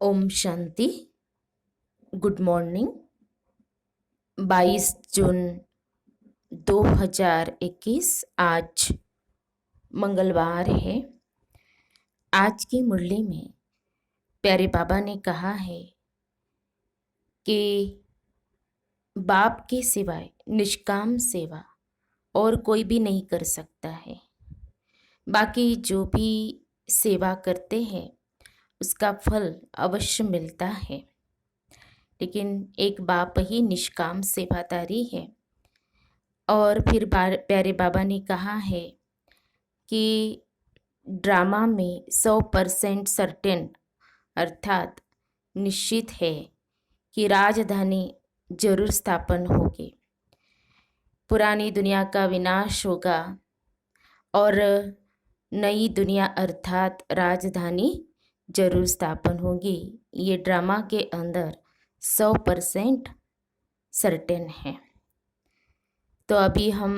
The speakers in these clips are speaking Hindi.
ओम शांति। Good morning. 22 जून 2021 आज मंगलवार है। आज की मुरली में प्यारे बाबा ने कहा है कि बाप के सिवाय निष्काम सेवा और कोई भी नहीं कर सकता है। बाकी जो भी सेवा करते हैं उसका फल अवश्य मिलता है, लेकिन एक बाप ही निष्काम सेवादारी है। और फिर प्यारे बाबा ने कहा है कि ड्रामा में 100% सर्टेन अर्थात निश्चित है कि राजधानी जरूर स्थापन होगी। पुरानी दुनिया का विनाश होगा और नई दुनिया अर्थात राजधानी जरूर स्थापन होगी। ये ड्रामा के अंदर 100% सर्टेन है। तो अभी हम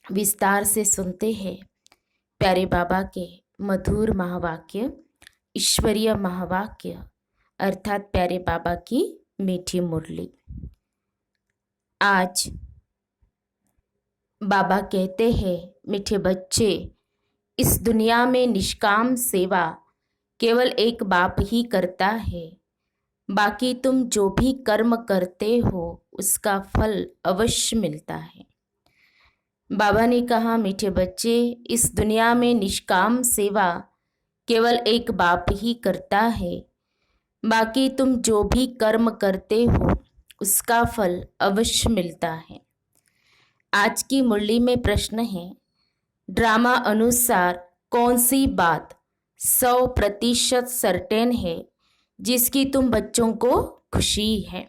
विस्तार से सुनते हैं प्यारे बाबा के मधुर महावाक्य, ईश्वरीय महावाक्य अर्थात प्यारे बाबा की मीठी मुरली। आज बाबा कहते हैं, मीठे बच्चे, इस दुनिया में निष्काम सेवा केवल एक बाप ही करता है। बाकी तुम जो भी कर्म करते हो उसका फल अवश्य मिलता है। बाबा ने कहा, मीठे बच्चे, इस दुनिया में निष्काम सेवा केवल एक बाप ही करता है। बाकी तुम जो भी कर्म करते हो उसका फल अवश्य मिलता है। आज की मुरली में प्रश्न है, ड्रामा अनुसार कौन सी बात 100% सर्टेन है जिसकी तुम बच्चों को खुशी है?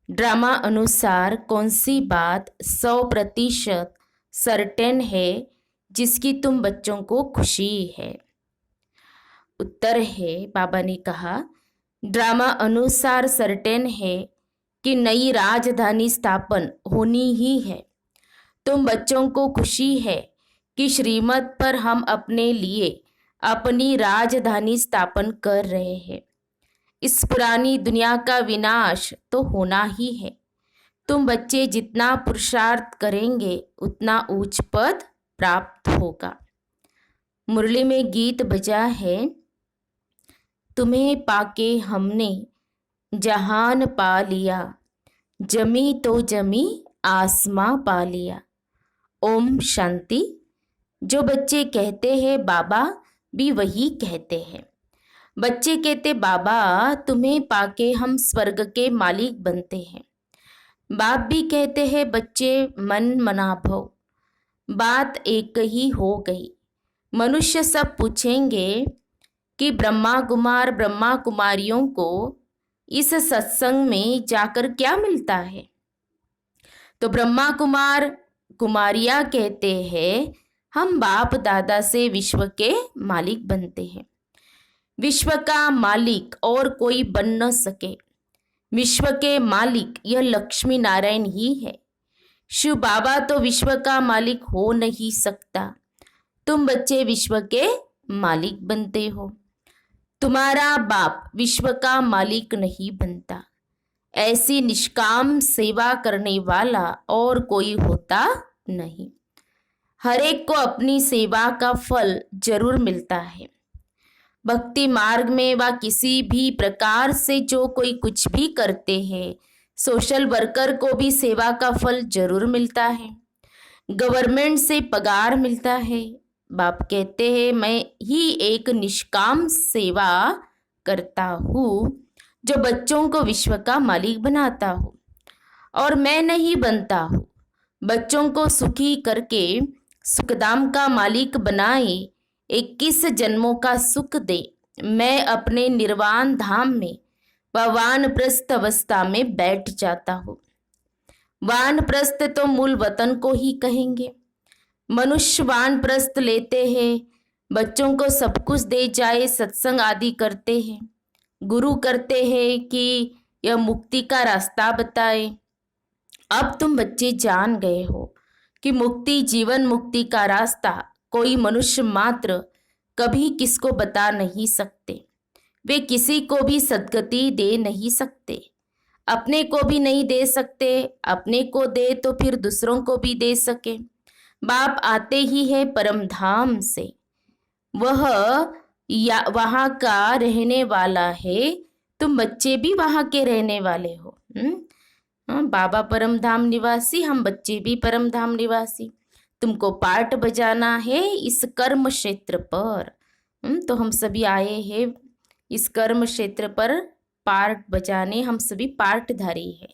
ड्रामा अनुसार कौन सी बात 100% सर्टेन है जिसकी तुम बच्चों को खुशी है? उत्तर है, बाबा ने कहा, ड्रामा अनुसार सर्टेन है कि नई राजधानी स्थापन होनी ही है। तुम बच्चों को खुशी है कि श्रीमत पर हम अपने लिए अपनी राजधानी स्थापन कर रहे हैं। इस पुरानी दुनिया का विनाश तो होना ही है। तुम बच्चे जितना पुरुषार्थ करेंगे उतना उच्च पद प्राप्त होगा। मुरली में गीत बजा है, तुम्हें पाके हमने जहान पा लिया, जमी तो जमी आसमां पा लिया। ओम शांति। जो बच्चे कहते हैं बाबा भी वही कहते हैं। बच्चे कहते, बाबा तुम्हें पाके हम स्वर्ग के मालिक बनते हैं। बाप भी कहते हैं, बच्चे मन मना भव। बात एक ही हो गई। मनुष्य सब पूछेंगे कि ब्रह्मा कुमारियों को इस सत्संग में जाकर क्या मिलता है? तो ब्रह्मा कुमारियां कहते हैं, हम बाप दादा से विश्व के मालिक बनते हैं। विश्व का मालिक और कोई बन न सके। विश्व के मालिक यह लक्ष्मी नारायण ही है। शिव बाबा तो विश्व का मालिक हो नहीं सकता। तुम बच्चे विश्व के मालिक बनते हो। तुम्हारा बाप विश्व का मालिक नहीं बनता। ऐसी निष्काम सेवा करने वाला और कोई होता नहीं। हर एक को अपनी सेवा का फल जरूर मिलता है। भक्ति मार्ग में व किसी भी प्रकार से जो कोई कुछ भी करते हैं, सोशल वर्कर को भी सेवा का फल जरूर मिलता है। गवर्नमेंट से पगार मिलता है। बाप कहते हैं, मैं ही एक निष्काम सेवा करता हूँ जो बच्चों को विश्व का मालिक बनाता हूँ, और मैं नहीं बनता हूँ। बच्चों को सुखी करके सुखधाम का मालिक बनाए, 21 जन्मों का सुख दे। मैं अपने निर्वाण धाम में व वानप्रस्थ अवस्था में बैठ जाता हूँ। वानप्रस्थ तो मूल वतन को ही कहेंगे। मनुष्य वानप्रस्थ लेते हैं, बच्चों को सब कुछ दे जाए, सत्संग आदि करते हैं, गुरु करते हैं कि यह मुक्ति का रास्ता बताए। अब तुम बच्चे जान गए हो कि मुक्ति, जीवन मुक्ति का रास्ता कोई मनुष्य मात्र कभी किसको बता नहीं सकते। वे किसी को भी सद्गति दे नहीं सकते, अपने को भी नहीं दे सकते। अपने को दे तो फिर दूसरों को भी दे सके। बाप आते ही है परम धाम से, वह या वहाँ का रहने वाला है, तुम बच्चे भी वहाँ के रहने वाले हो। बाबा परम धाम निवासी, हम बच्चे भी परम धाम निवासी। तुमको पार्ट बजाना है इस कर्म क्षेत्र पर। तो हम सभी आए हैं इस कर्म क्षेत्र पर पार्ट बजाने, हम सभी पार्टधारी हैं।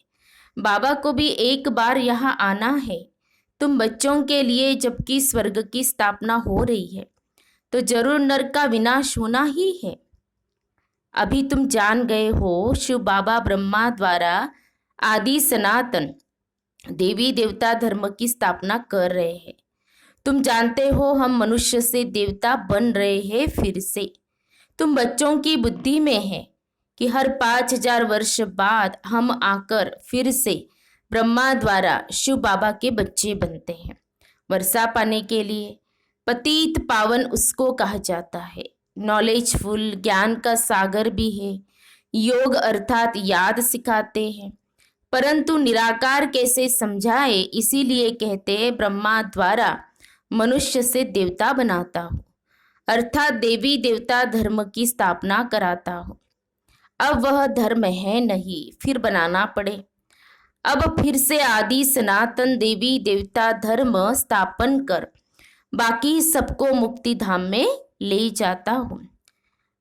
बाबा को भी एक बार यहाँ आना है तुम बच्चों के लिए, जबकि स्वर्ग की स्थापना हो रही है तो जरूर नरक का विनाश होना ही है। अभी तुम जान गए हो, शिव बाबा ब्रह्मा द्वारा आदि सनातन देवी देवता धर्म की स्थापना कर रहे हैं। तुम जानते हो हम मनुष्य से देवता बन रहे हैं फिर से। तुम बच्चों की बुद्धि में है कि हर 5000 वर्ष बाद हम आकर फिर से ब्रह्मा द्वारा शिव बाबा के बच्चे बनते हैं। वर्षा पाने के लिए पतित पावन उसको कहा जाता है। नॉलेजफुल ज्ञान का सागर भी है। योग अर्थात याद सिखाते हैं, परंतु निराकार कैसे समझाए, इसीलिए कहते हैं ब्रह्मा द्वारा मनुष्य से देवता बनाता हूँ, अर्थात देवी देवता धर्म की स्थापना कराता हूँ। अब वह धर्म है नहीं, फिर बनाना पड़े। अब फिर से आदि सनातन देवी देवता धर्म स्थापन कर बाकी सबको मुक्ति धाम में ले जाता हूँ।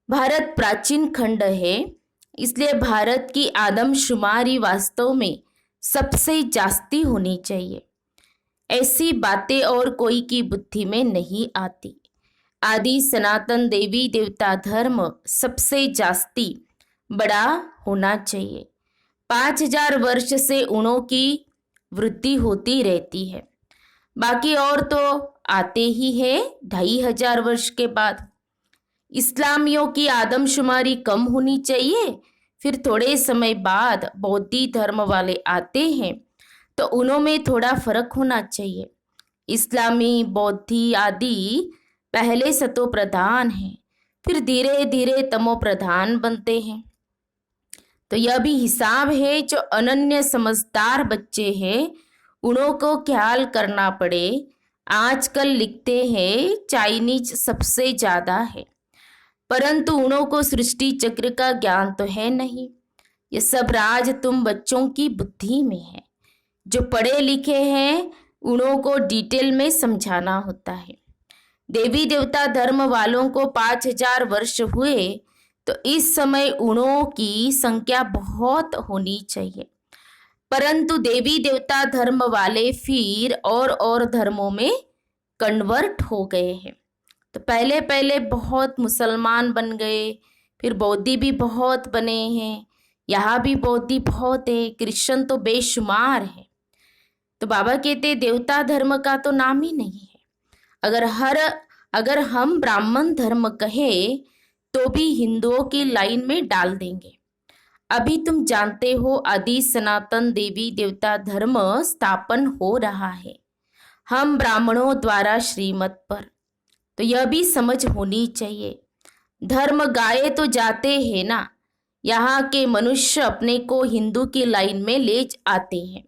भारत प्राचीन खंड है, इसलिए भारत की आदमशुमारी वास्तव में सबसे जास्ती होनी चाहिए। ऐसी बातें और कोई की बुद्धि में नहीं आती। आदि सनातन देवी देवता धर्म सबसे जास्ती बड़ा होना चाहिए। 5000 वर्ष से उनों की वृद्धि होती रहती है, बाकी और तो आते ही है 2500 वर्ष के बाद। इस्लामियों की आदमशुमारी कम होनी चाहिए, फिर थोड़े समय बाद बौद्धी धर्म वाले आते हैं तो उनमें थोड़ा फर्क होना चाहिए। इस्लामी बौद्धी आदि पहले सतो प्रधान हैं, फिर धीरे धीरे तमो प्रधान बनते हैं। तो यह भी हिसाब है। जो अनन्य समझदार बच्चे हैं उन्हों को ख्याल करना पड़े। आजकल लिखते हैं चाइनीज सबसे ज़्यादा है, परंतु उन्हों को सृष्टि चक्र का ज्ञान तो है नहीं। ये सब राज तुम बच्चों की बुद्धि में है। जो पढ़े लिखे हैं उन्हों को डिटेल में समझाना होता है। देवी देवता धर्म वालों को 5000 वर्ष हुए तो इस समय उन्हों की संख्या बहुत होनी चाहिए, परंतु देवी देवता धर्म वाले फिर और धर्मों में कन्वर्ट हो गए हैं। तो पहले पहले बहुत मुसलमान बन गए, फिर बौद्धी भी बहुत बने हैं। यहाँ भी बौद्धी बहुत है, क्रिश्चियन तो बेशुमार है। तो बाबा कहते देवता धर्म का तो नाम ही नहीं है। अगर हम ब्राह्मण धर्म कहे तो भी हिंदुओं की लाइन में डाल देंगे। अभी तुम जानते हो आदि सनातन देवी देवता धर्म स्थापन हो रहा है हम ब्राह्मणों द्वारा श्रीमत पर। तो यह भी समझ होनी चाहिए। धर्म गाए तो जाते हैं ना, यहाँ के मनुष्य अपने को हिंदू की लाइन में ले आते हैं।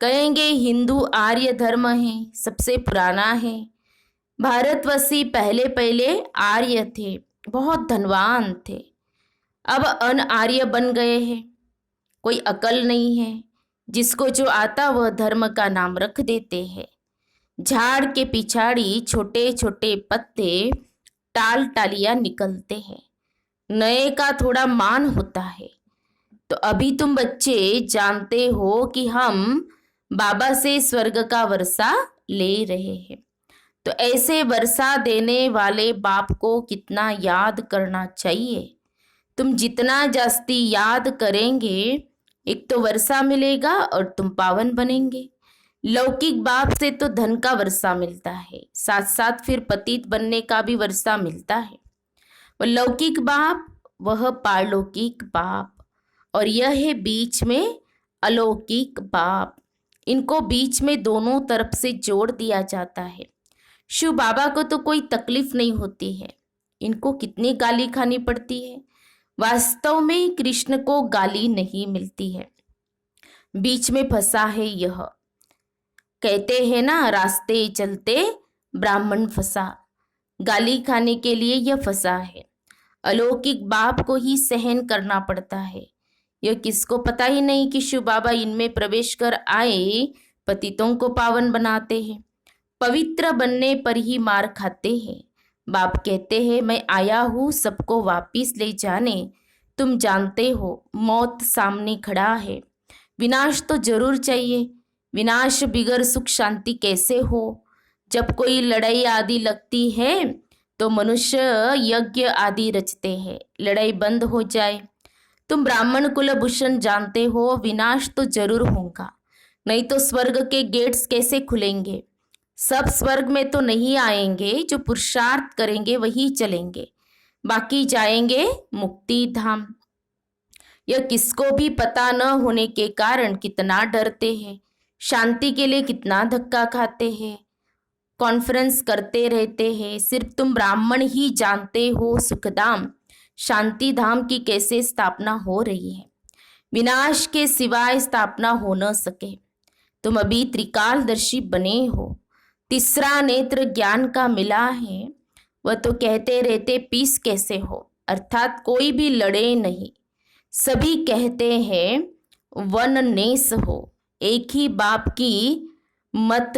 कहेंगे हिंदू आर्य धर्म है, सबसे पुराना है। भारतवासी पहले पहले आर्य थे, बहुत धनवान थे, अब अन आर्य बन गए हैं। कोई अकल नहीं है, जिसको जो आता वह धर्म का नाम रख देते हैं। झाड़ के पिछाड़ी छोटे छोटे पत्ते टाल टालियां निकलते हैं, नए का थोड़ा मान होता है। तो अभी तुम बच्चे जानते हो कि हम बाबा से स्वर्ग का वर्षा ले रहे हैं। तो ऐसे वर्षा देने वाले बाप को कितना याद करना चाहिए। तुम जितना जास्ती याद करेंगे, एक तो वर्षा मिलेगा और तुम पावन बनेंगे। लौकिक बाप से तो धन का वर्षा मिलता है, साथ साथ फिर पतित बनने का भी वर्षा मिलता है। वह लौकिक बाप, वह पारलौकिक बाप, और यह है बीच में अलौकिक बाप। इनको बीच में दोनों तरफ से जोड़ दिया जाता है। शिव बाबा को तो कोई तकलीफ नहीं होती है। इनको कितनी गाली खानी पड़ती है, वास्तव में कृष्ण को गाली नहीं मिलती है, बीच में फंसा है यह। कहते हैं ना, रास्ते चलते ब्राह्मण फंसा, गाली खाने के लिए यह फंसा है। अलौकिक बाप को ही सहन करना पड़ता है। यह किसको पता ही नहीं कि शिव बाबा इनमें प्रवेश कर आए पतितों को पावन बनाते हैं, पवित्र बनने पर ही मार खाते हैं। बाप कहते हैं, मैं आया हूँ सबको वापिस ले जाने। तुम जानते हो मौत सामने खड़ा है, विनाश तो जरूर चाहिए। विनाश बिगर सुख शांति कैसे हो? जब कोई लड़ाई आदि लगती है तो मनुष्य यज्ञ आदि रचते हैं, लड़ाई बंद हो जाए। तुम ब्राह्मण कुलभूषण जानते हो, विनाश तो जरूर होगा, नहीं तो स्वर्ग के गेट्स कैसे खुलेंगे? सब स्वर्ग में तो नहीं आएंगे, जो पुरुषार्थ करेंगे वही चलेंगे, बाकी जाएंगे मुक्ति धाम। यह किसको भी पता न होने के कारण कितना डरते हैं, शांति के लिए कितना धक्का खाते हैं, कॉन्फ्रेंस करते रहते हैं। सिर्फ तुम ब्राह्मण ही जानते हो सुखधाम शांति धाम की कैसे स्थापना हो रही है। विनाश के सिवाय स्थापना हो न सके। तुम अभी त्रिकालदर्शी बने हो, तीसरा नेत्र ज्ञान का मिला है। वह तो कहते रहते पीस कैसे हो, अर्थात कोई भी लड़े नहीं। सभी कहते हैं वननेस हो, एक ही बाप की मत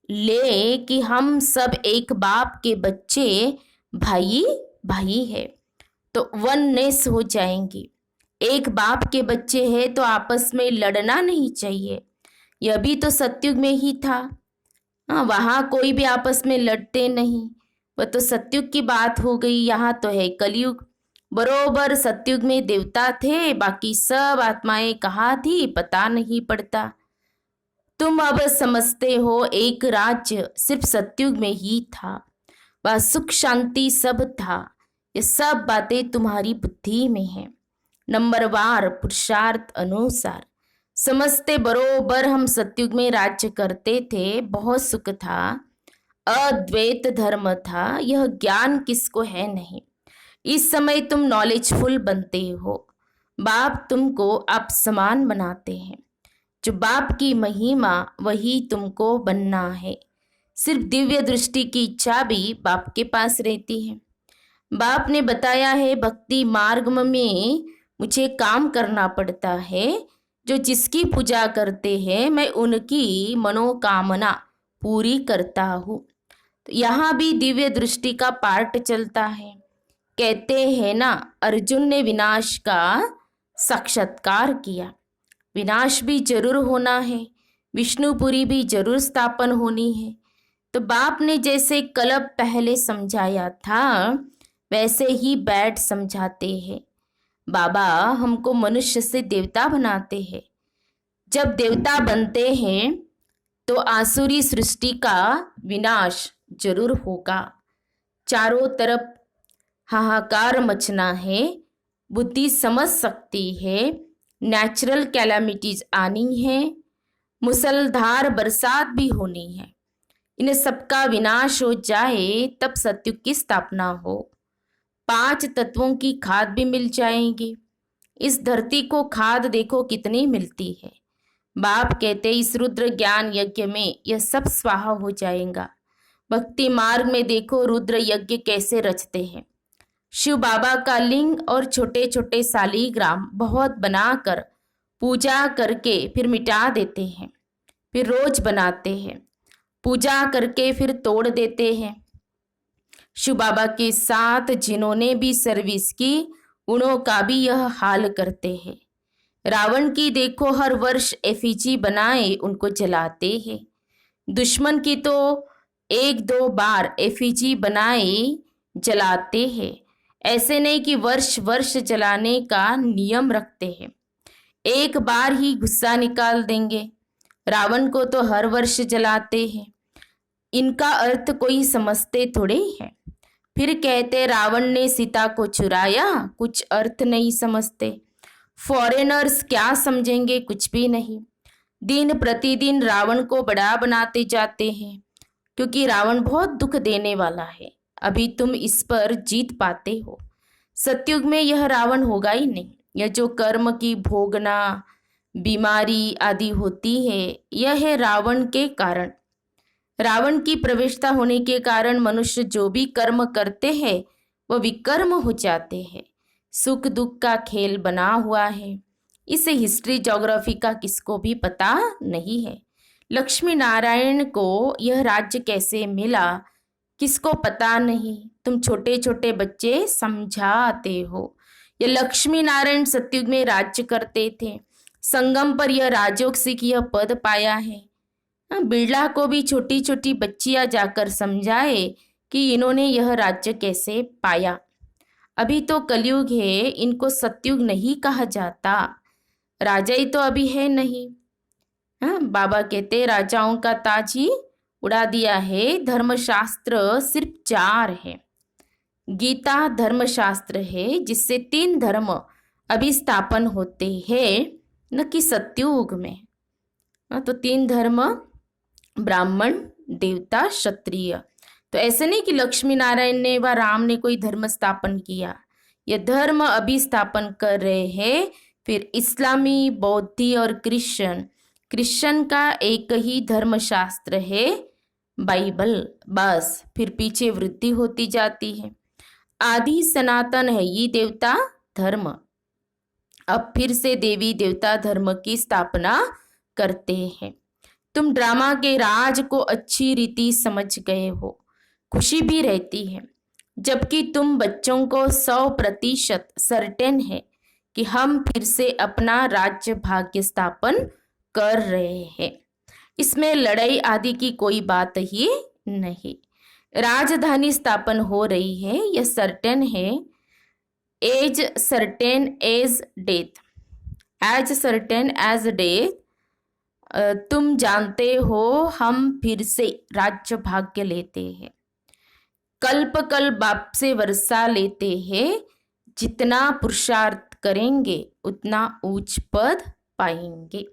ले कि हम सब एक बाप के बच्चे, भाई भाई है, तो वननेस हो जाएंगी। एक बाप के बच्चे हैं तो आपस में लड़ना नहीं चाहिए। यह भी तो सतयुग में ही था। हाँ, वहाँ कोई भी आपस में लड़ते नहीं, वह तो सतयुग की बात हो गई। यहाँ तो है कलयुग। बरोबर सतयुग में देवता थे, बाकी सब आत्माएं कहाँ थी पता नहीं पड़ता। तुम अब समझते हो एक राज्य सिर्फ सतयुग में ही था, वह सुख शांति सब था। ये सब बातें तुम्हारी बुद्धि में है। नंबरवार पुरुषार्थ अनुसार समझते बरोबर हम सतयुग में राज्य करते थे, बहुत सुख था, अद्वैत धर्म था। यह ज्ञान किसको है नहीं। इस समय तुम नॉलेजफुल बनते हो, बाप तुमको आप समान बनाते हैं। जो बाप की महिमा वही तुमको बनना है। सिर्फ दिव्य दृष्टि की इच्छा भी बाप के पास रहती है। बाप ने बताया है भक्ति मार्ग में मुझे काम करना पड़ता है। जो जिसकी पूजा करते हैं मैं उनकी मनोकामना पूरी करता हूँ। तो यहाँ भी दिव्य दृष्टि का पार्ट चलता है। कहते हैं ना, अर्जुन ने विनाश का साक्षात्कार किया। विनाश भी जरूर होना है, विष्णुपुरी भी जरूर स्थापन होनी है। तो बाप ने जैसे कल पहले समझाया था वैसे ही बैठ समझाते हैं। बाबा हमको मनुष्य से देवता बनाते हैं। जब देवता बनते हैं तो आसुरी सृष्टि का विनाश जरूर होगा। चारों तरफ हाहाकार मचना है, बुद्धि समझ सकती है, नेचुरल कैलामिटीज आनी है, मुसलधार बरसात भी होनी है। इन सबका विनाश हो जाए तब सतयुग की स्थापना हो। 5 तत्वों की खाद भी मिल जाएंगी। इस धरती को खाद देखो कितनी मिलती है। बाप कहते इस रुद्र ज्ञान यज्ञ में यह सब स्वाहा हो जाएगा। भक्ति मार्ग में देखो रुद्र यज्ञ कैसे रचते हैं। शिव बाबा का लिंग और छोटे छोटे शालीग्राम बहुत बनाकर पूजा करके फिर मिटा देते हैं, फिर रोज बनाते हैं, पूजा करके फिर तोड़ देते हैं। शिव बाबा के साथ जिन्होंने भी सर्विस की उन्हों का भी यह हाल करते हैं। रावण की देखो हर वर्ष एफिजी बनाए उनको जलाते हैं। दुश्मन की तो 1-2 बार एफिजी बनाए जलाते हैं। ऐसे नहीं कि वर्ष वर्ष जलाने का नियम रखते हैं, एक बार ही गुस्सा निकाल देंगे। रावण को तो हर वर्ष जलाते हैं। इनका अर्थ कोई समझते थोड़े ही है। फिर कहते रावण ने सीता को चुराया, कुछ अर्थ नहीं समझते। फॉरेनर्स क्या समझेंगे, कुछ भी नहीं। दिन प्रतिदिन रावण को बड़ा बनाते जाते हैं, क्योंकि रावण बहुत दुख देने वाला है। अभी तुम इस पर जीत पाते हो। सतयुग में यह रावण होगा ही नहीं। यह जो कर्म की भोगना, बीमारी आदि होती है, यह है रावण के कारण। रावण की प्रवेशता होने के कारण मनुष्य जो भी कर्म करते हैं वह विकर्म हो जाते हैं। सुख दुख का खेल बना हुआ है। इसे हिस्ट्री ज्योग्राफी का किसको भी पता नहीं है। लक्ष्मी नारायण को यह राज्य कैसे मिला किसको पता नहीं। तुम छोटे छोटे बच्चे समझाते हो। यह लक्ष्मी नारायण सतयुग में राज्य करते थे। संगम पर यह राजयोग सिख यह पद पाया है। बिरला को भी छोटी छोटी बच्चियां जाकर समझाए कि इन्होंने यह राज्य कैसे पाया। अभी तो कलयुग है, इनको सतयुग नहीं कहा जाता। राजा ही तो अभी है नहीं। हाँ, बाबा कहते राजाओं का ताज ही उड़ा दिया है। धर्मशास्त्र सिर्फ 4 है। गीता धर्मशास्त्र है जिससे 3 धर्म अभी स्थापन होते हैं, न कि सतयुग में। तो 3 धर्म, ब्राह्मण, देवता, क्षत्रिय। तो ऐसे नहीं कि लक्ष्मी नारायण ने व राम ने कोई धर्म स्थापन किया। ये धर्म अभी स्थापन कर रहे हैं। फिर इस्लामी, बौद्धी और क्रिश्चियन का एक ही धर्मशास्त्र है, बाइबल। बस फिर पीछे वृद्धि होती जाती है। आदि सनातन है ये देवता धर्म। अब फिर से देवी देवता धर्म की स्थापना करते हैं। तुम ड्रामा के राज को अच्छी रीति समझ गए हो, खुशी भी रहती है। जबकि तुम बच्चों को 100% सर्टेन है कि हम फिर से अपना राज्य भाग्य स्थापन कर रहे हैं। इसमें लड़ाई आदि की कोई बात ही नहीं। राजधानी स्थापन हो रही है, यह सर्टेन है। As certain as death, as certain as death. तुम जानते हो हम फिर से राज्य भाग्य लेते हैं। कल्प कल्प बाप से वर्षा लेते हैं। जितना पुरुषार्थ करेंगे उतना ऊंच पद पाएंगे।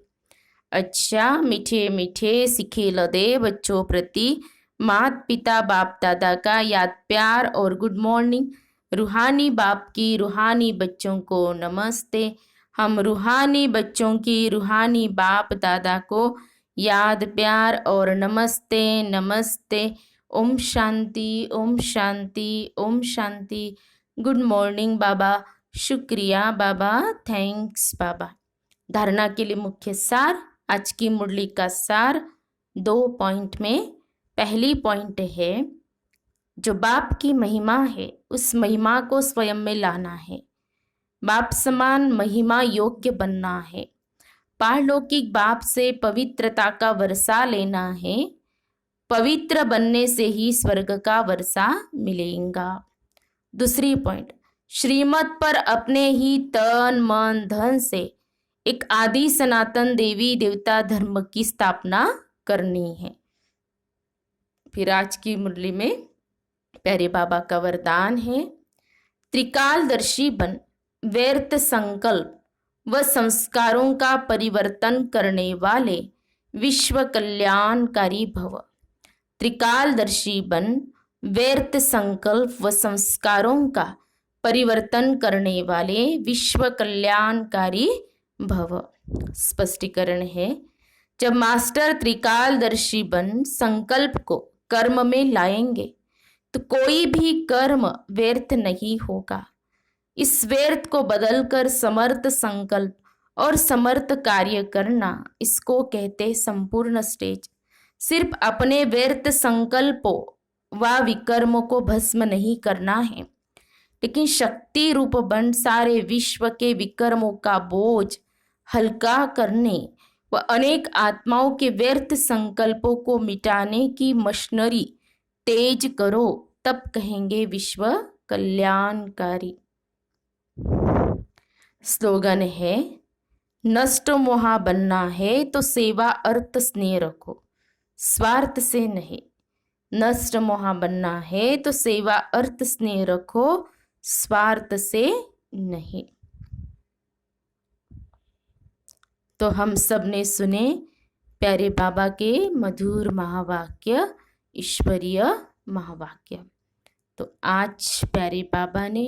अच्छा, मीठे मीठे सिखे लदे बच्चों प्रति माता पिता बाप दादा का याद प्यार और गुड मॉर्निंग। रूहानी बाप की रूहानी बच्चों को नमस्ते। हम रूहानी बच्चों की रूहानी बाप दादा को याद प्यार और नमस्ते नमस्ते। ओम शांति, ओम शांति, ओम शांति। गुड मॉर्निंग बाबा, शुक्रिया बाबा, थैंक्स बाबा। धारणा के लिए मुख्य सार, आज की मुरली का सार 2 पॉइंट में। पहली पॉइंट है, जो बाप की महिमा है उस महिमा को स्वयं में लाना है। बाप समान महिमा योग्य बनना है। पारलौकिक बाप से पवित्रता का वर्षा लेना है। पवित्र बनने से ही स्वर्ग का वर्षा मिलेगा। दूसरी पॉइंट, श्रीमत पर अपने ही तन मन धन से एक आदि सनातन देवी देवता धर्म की स्थापना करनी है। फिर आज की मुरली में प्यारे बाबा का वरदान है, त्रिकालदर्शी बन, व्यर्थ संकल्प व संस्कारों का परिवर्तन करने वाले विश्व कल्याणकारी भव। त्रिकालदर्शी बन, व्यर्थ संकल्प व संस्कारों का परिवर्तन करने वाले विश्व कल्याणकारी भव। स्पष्टीकरण है, जब मास्टर त्रिकालदर्शी बन संकल्प को कर्म में लाएंगे तो कोई भी कर्म व्यर्थ नहीं होगा। इस व्यर्थ को बदलकर समर्थ संकल्प और समर्थ कार्य करना, इसको कहते संपूर्ण स्टेज। सिर्फ अपने व्यर्थ संकल्पों व विकर्मों को भस्म नहीं करना है, लेकिन शक्ति रूप बन सारे विश्व के विकर्मों का बोझ हल्का करने व अनेक आत्माओं के व्यर्थ संकल्पों को मिटाने की मशीनरी तेज करो, तब कहेंगे विश्व कल्याणकारी। स्लोगन है, नष्ट मोहा बनना है तो सेवा अर्थ स्नेह रखो, स्वार्थ से नहीं। नष्ट मोहा बनना है तो सेवा अर्थ स्नेह रखो, स्वार्थ से नहीं। तो हम सब ने सुने प्यारे बाबा के मधुर महावाक्य, ईश्वरीय महावाक्य। तो आज प्यारे बाबा ने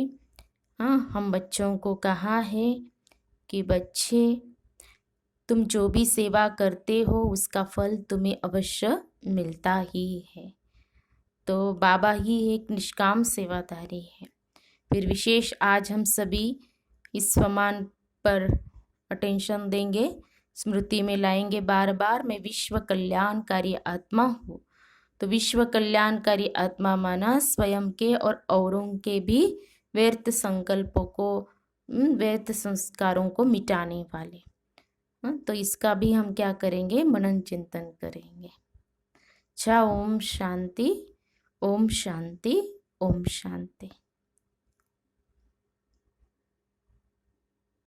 हाँ, हम बच्चों को कहा है कि बच्चे, तुम जो भी सेवा करते हो उसका फल तुम्हें अवश्य मिलता ही है। तो बाबा ही एक निष्काम सेवादारी है। फिर विशेष आज हम सभी इस फरमान पर अटेंशन देंगे, स्मृति में लाएंगे बार बार, मैं विश्व कल्याणकारी आत्मा हूँ। तो विश्व कल्याणकारी आत्मा माना स्वयं के और औरों के भी व्यर्थ संकल्पों को, व्यर्थ संस्कारों को मिटाने वाले। तो इसका भी हम क्या करेंगे, मनन चिंतन करेंगे। अच्छा, ओम शांति, ओम शांति, ओम शांति।